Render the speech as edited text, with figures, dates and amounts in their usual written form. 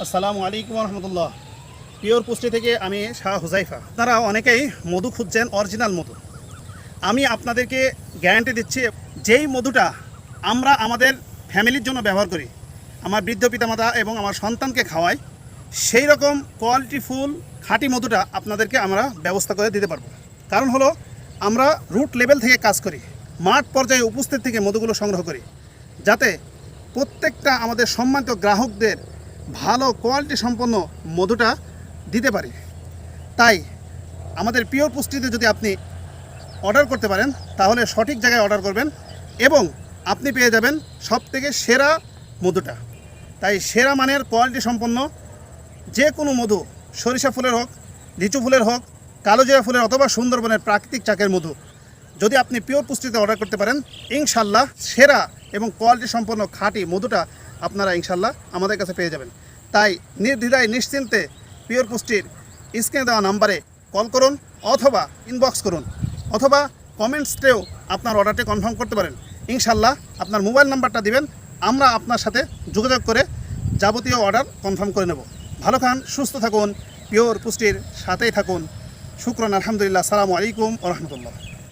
আসসালামু আলাইকুম রহমতুল্লাহ। পিওর পুষ্টি থেকে আমি শাহ হুজাইফা। আপনারা অনেকেই মধু খুঁজছেন, অরিজিনাল মধু। আমি আপনাদেরকে গ্যারান্টি দিচ্ছি, যেই মধুটা আমরা আমাদের ফ্যামিলির জন্য ব্যবহার করি, আমার বৃদ্ধ পিতামাতা এবং আমার সন্তানকে খাওয়াই, সেই রকম কোয়ালিটিফুল খাঁটি মধুটা আপনাদেরকে আমরা ব্যবস্থা করে দিতে পারবো। কারণ হলো, আমরা রুট লেভেল থেকে কাজ করি, মাঠ পর্যায়ে উপস্থিত থেকে মধুগুলো সংগ্রহ করি, যাতে প্রত্যেকটা আমাদের সম্মানিত গ্রাহকদের ভালো কোয়ালিটি সম্পন্ন মধুটা দিতে পারি। তাই আমাদের পিওর পুষ্টিতে যদি আপনি অর্ডার করতে পারেন, তাহলে সঠিক জায়গায় অর্ডার করবেন এবং আপনি পেয়ে যাবেন সবথেকে সেরা মধুটা। তাই সেরা মানের কোয়ালিটি সম্পন্ন যে কোনো মধু, সরিষা ফুলের হোক, লিচু ফুলের হোক, কালোজিরা ফুলের অথবা সুন্দরবনের প্রাকৃতিক চাকের মধু, যদি আপনি পিওর পুষ্টিতে অর্ডার করতে পারেন, ইনশাল্লাহ সেরা এবং কোয়ালিটি সম্পন্ন খাঁটি মধুটা আপনারা ইনশাল্লাহ আমাদের কাছে পেয়ে যাবেন। তাই নির্দ্বিধায় নিশ্চিন্তে পিওর পুষ্টির স্ক্রিনে দেওয়া নাম্বারে কল করুন, অথবা ইনবক্স করুন, অথবা কমেন্টসতেও আপনার অর্ডারটি কনফার্ম করতে পারেন। ইনশাল্লাহ আপনার মোবাইল নাম্বারটা দিবেন, আমরা আপনার সাথে যোগাযোগ করে যাবতীয় অর্ডার কনফার্ম করে নেব। ভালো খান, সুস্থ থাকুন, পিওর পুষ্টির সাথেই থাকুন। শুকরান, আলহামদুলিল্লাহ। আসসালামু আলাইকুম ওয়া রাহমাতুল্লাহ।